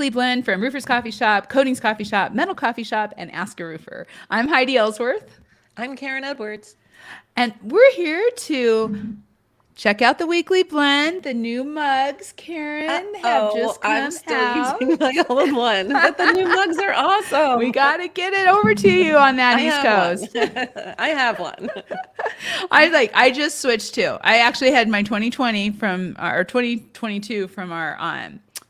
Blend from Roofers Coffee Shop, Coatings Coffee Shop, Metal Coffee Shop, and Ask a Roofer. I'm Heidi Ellsworth, I'm Karen Edwards. and we're here to check out the weekly blend. The new mugs, Karen, have Oh, just I'm come still using out. my old one, but the new mugs are We awesome. got to get it over to you on that I East have one. Coast. I have one. I just switched too. I actually had my 2020 from or 2022 from our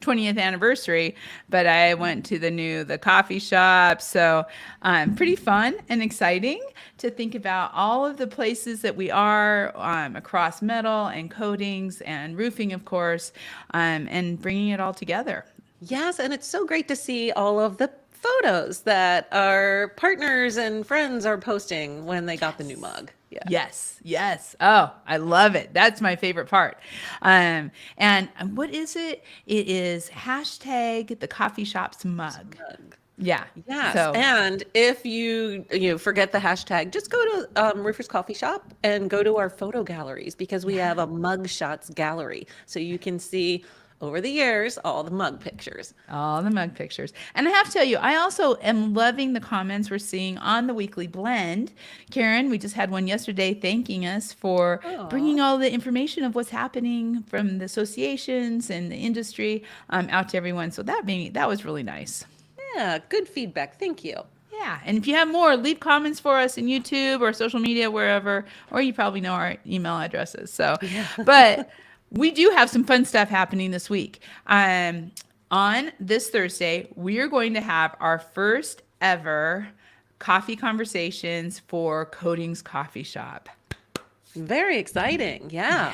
20th anniversary, but I went to the coffee shop. So pretty fun and exciting to think about all of the places that we are across metal and coatings and roofing, of course, and bringing it all together. Yes, and it's so great to see all of the photos that our partners and friends are posting when they got the new Yes. mug. Yeah. Yes, yes. Oh, I love it. That's my favorite part. And what is it? It is hashtag the coffee shop's mug. Mug. Yeah. Yes, So, and if you forget the hashtag, just go to Roofers Coffee Shop and go to our photo galleries because we yeah. have a mug shots gallery, so you can see over the years all the mug pictures. All the mug pictures. And I have to tell you, I also am loving the comments we're seeing on the weekly blend. Karen, we just had one yesterday thanking us for Oh, bringing all the information of what's happening from the associations and the industry out to everyone. So that was really nice. yeah, good feedback. Thank you. Yeah, and if you have more, leave comments for us in YouTube or social media, wherever, or you probably know our email addresses. So, Yeah. but we do have some fun stuff happening this week. On this Thursday, we are going to have our first ever coffee conversations for Coatings Coffee Shop. Very exciting. Yeah.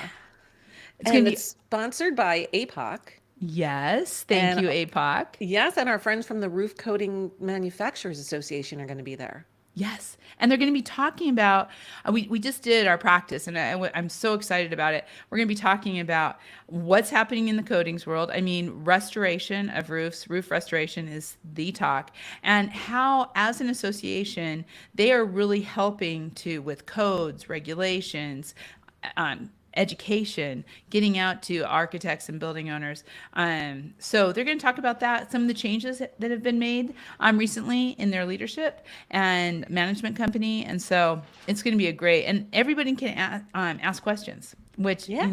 It's going And to be, it's sponsored by APOC. yes, thank And you, APOC. yes, and our friends from the Roof Coating Manufacturers Association are going to be there. Yes. And they're going to be talking about, we just did our practice and I'm so excited about it. We're going to be talking about what's happening in the coatings world. I mean, restoration of roofs, roof restoration is the talk, and how, as an association, they are really helping to with codes, regulations, education, getting out to architects and building owners. So they're going to talk about that, some of the changes that have been made recently in their leadership and management company. And so it's going to be a great, and everybody can ask questions, which, Yeah.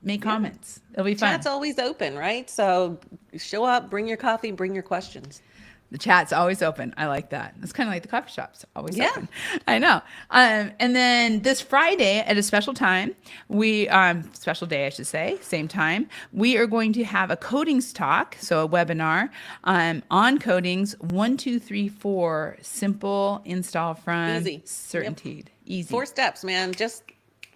make Yeah. comments. It'll be Chat's fun. always open, right? So show up, bring your coffee, bring your questions. The chat's always open. I like that. It's kind of like the coffee shop's always Yeah. open. I know. And then this Friday at a special time, special day, I should say, same time, we are going to have a coatings talk, so a webinar on coatings 1, 2, 3, 4, simple install from Easy. Yep. certainty. Easy. 4 steps, man. Just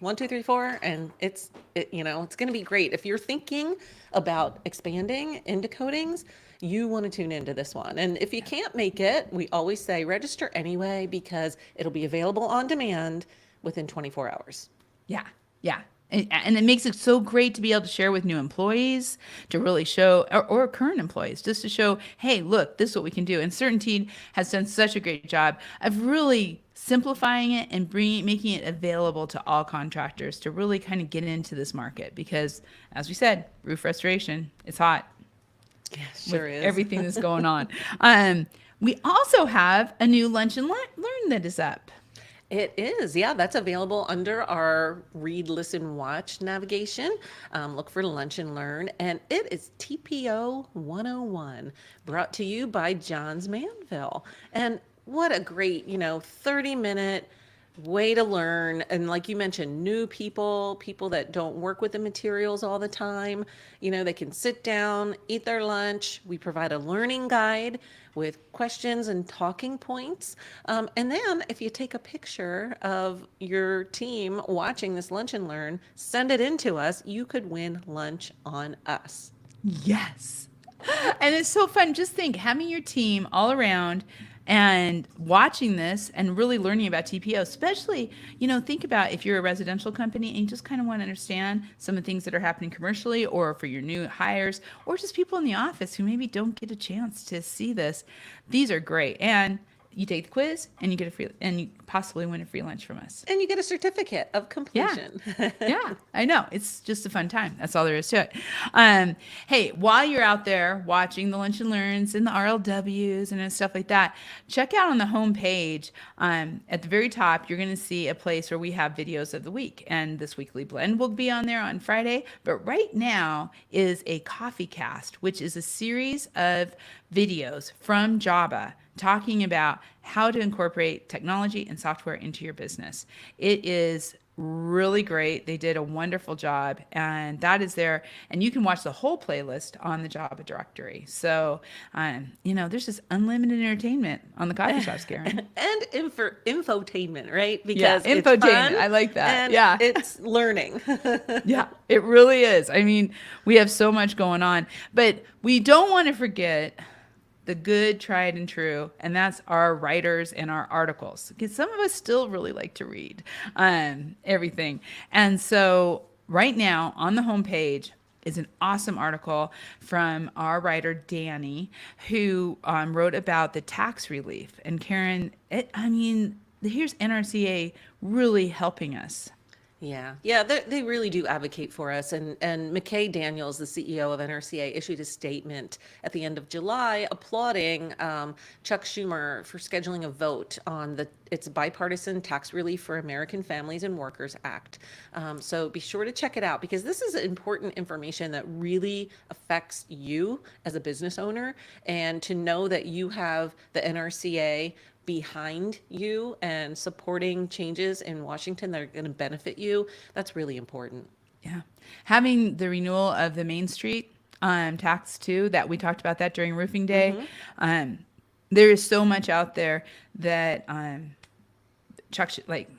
1, 2, 3, 4, and it's going to be great. If you're thinking about expanding into coatings, you want to tune into this one. And if you can't make it, we always say register anyway because it'll be available on demand within 24 hours. Yeah, yeah. And it makes it so great to be able to share with new employees, to really show, or current employees, just to show, hey, look, this is what we can do. And Certainty has done such a great job of really simplifying it and making it available to all contractors to really kind of get into this market. Because, as we said, roof restoration, it's hot Yeah, with sure is. everything that's going on. We also have a new Lunch and Learn that is up. It is. Yeah, that's available under our Read, Listen, Watch navigation. Look for Lunch and Learn. And it is TPO 101, brought to you by Johns Manville. And what a great, 30-minute way to learn. And like you mentioned, new people that don't work with the materials all the time, they can sit down, eat their lunch. We provide a learning guide with questions and talking points. And then if you take a picture of your team watching this lunch and learn, send it in to us, you could win lunch on us. Yes. And it's so fun. Just think having your team all around and watching this and really learning about TPO, especially, think about if you're a residential company and you just kind of want to understand some of the things that are happening commercially or for your new hires or just people in the office who maybe don't get a chance to see this. These are great. And you take the quiz and you get a free, and you possibly win a free lunch from us. And you get a certificate of Yeah. completion. Yeah, I know. It's just a fun time. That's all there is to it. Hey, while you're out there watching the Lunch and Learns and the RLWs and stuff like that, check out on the homepage. At the very top, you're going to see a place where we have videos of the week. And this weekly blend will be on there on Friday. But right now is a coffee cast, which is a series of videos from Java talking about how to incorporate technology and software into your business. It is really great. They did a wonderful job, and that is there. And you can watch the whole playlist on the Java directory. So, there's just unlimited entertainment on the coffee shops, Karen. And infotainment, right? Yeah, Because it's infotainment. fun I like that. and Yeah. it's learning. Yeah, it really is. I mean, we have so much going on, but we don't want to forget the good, tried and true, and that's our writers and our articles. Because some of us still really like to read everything. And so right now on the homepage is an awesome article from our writer, Danny, who wrote about the tax relief. And Karen, here's NRCA really helping us. Yeah, they really do advocate for us. And McKay Daniels, the CEO of NRCA, issued a statement at the end of July applauding Chuck Schumer for scheduling a vote on its bipartisan Tax Relief for American Families and Workers Act. So be sure to check it out, because this is important information that really affects you as a business owner, and to know that you have the NRCA behind you and supporting changes in Washington that are going to benefit you, that's really important. Yeah. Having the renewal of the Main Street tax too, that we talked about that during Roofing Day. There is so much out there that Chuck,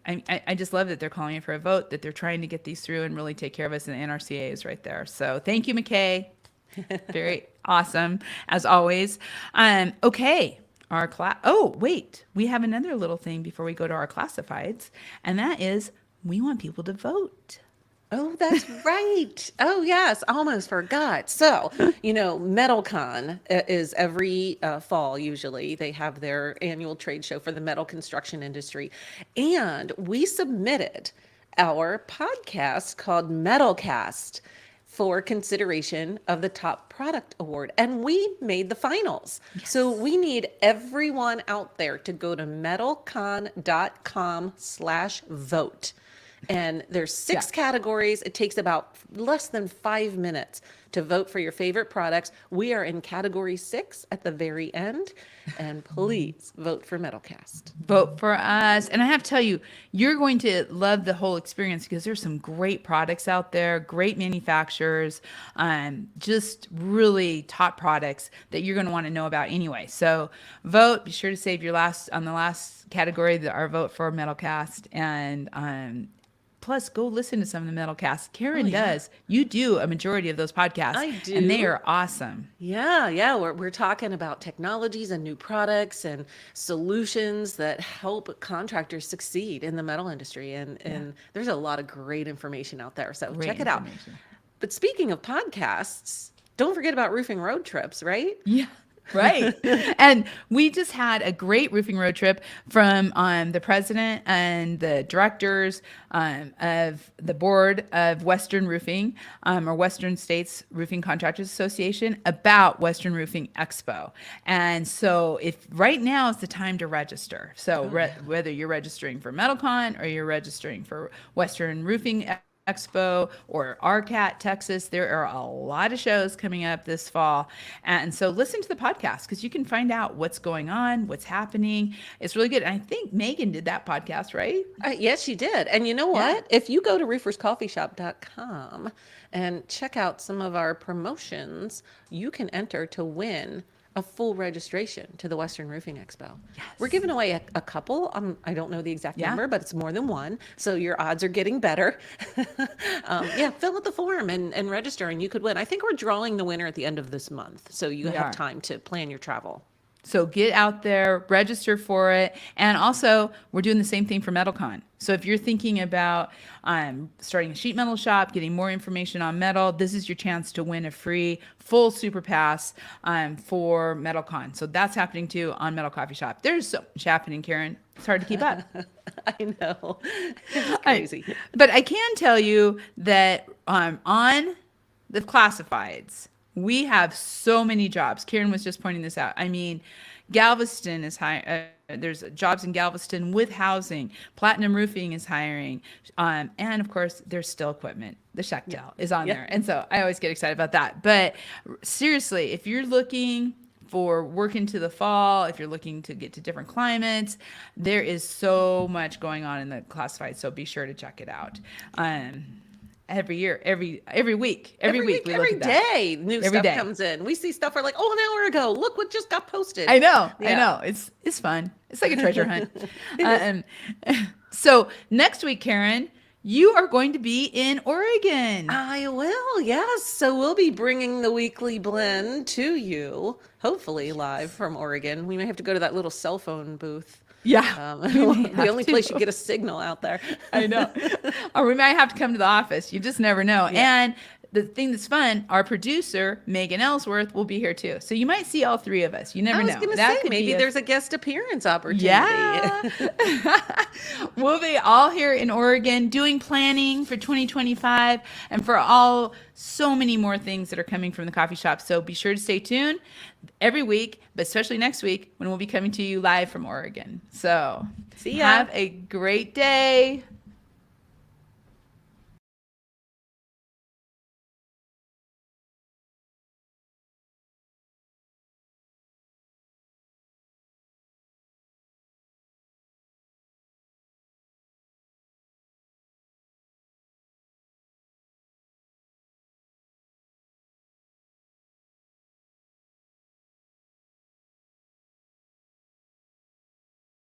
I just love that they're calling it for a vote, that they're trying to get these through and really take care of us, and the NRCA is right there. So thank you, McKay. Very awesome, as always. Okay. Our class. Oh, wait, we have another little thing before we go to our classifieds, and that is we want people to vote. Oh, that's right. Oh, yes. Almost forgot. So, MetalCon is every fall, usually. They have their annual trade show for the metal construction industry. And we submitted our podcast called Metalcast for consideration of the top product award, and we made the finals. Yes. So we need everyone out there to go to metalcon.com/vote. And there's 6 categories. It takes about less than 5 minutes to vote for your favorite products. We are in category 6 at the very end. And please vote for Metalcast. Vote for us. And I have to tell you, you're going to love the whole experience, because there's some great products out there, great manufacturers, just really top products that you're going to want to know about anyway. So vote. Be sure to save your last category, our vote for Metalcast. And plus, go listen to some of the Metalcasts. Karen does. You do a majority of those podcasts. I do. And they are awesome. Yeah. We're talking about technologies and new products and solutions that help contractors succeed in the metal industry. And there's a lot of great information out there. So check it out. But speaking of podcasts, don't forget about Roofing Road Trips, right? Yeah. Right. And we just had a great roofing road trip from the president and the directors of the board of Western Roofing, or Western States Roofing Contractors Association, about Western Roofing Expo. And so right now is the time to register. So whether you're registering for MetalCon or you're registering for Western Roofing Expo or RCAT Texas, there are a lot of shows coming up this fall. And so listen to the podcast, because you can find out what's going on, what's happening. It's really good. And I think Megan did that podcast, right? Yes, she did. And you know what? If you go to RoofersCoffeeShop.com and check out some of our promotions, you can enter to win a full registration to the Western Roofing Expo. Yes. We're giving away a couple. I don't know the exact number, but it's more than one. So your odds are getting better. Fill out the form and register, and you could win. I think we're drawing the winner at the end of this month. So you have time to plan your travel. So get out there, register for it. And also, we're doing the same thing for MetalCon. So if you're thinking about starting a sheet metal shop, getting more information on metal, this is your chance to win a free full super pass for MetalCon. So that's happening too on Metal Coffee Shop. There's so much happening, Karen. It's hard to keep up. I know. It's crazy. But I can tell you that on the classifieds, we have so many jobs. Karen was just pointing this out. I mean, Galveston is high. There's jobs in Galveston with housing. Platinum Roofing is hiring. And of course, there's still equipment. The Shechtel is on there. And so I always get excited about that. But seriously, if you're looking for work into the fall, if you're looking to get to different climates, there is so much going on in the classified. So be sure to check it out. Every year, every week, every week we look at that. Every day, new stuff comes in. We see stuff. We're like, oh, an hour ago, look what just got posted. I know. It's fun. It's like a treasure hunt. So next week, Karen, you are going to be in Oregon. I will, yes. So we'll be bringing the weekly blend to you, hopefully live from Oregon. We may have to go to that little cell phone booth. Yeah. The only place you get a signal out there. I know. Or we might have to come to the office. You just never know. Yeah. And the thing that's fun, our producer, Megan Ellsworth, will be here too. So you might see all three of us. You never know. I was going to say, maybe there's a guest appearance opportunity. Yeah. We'll be all here in Oregon doing planning for 2025 and for so many more things that are coming from the coffee shop. So be sure to stay tuned every week, but especially next week when we'll be coming to you live from Oregon. So see ya. Have a great day.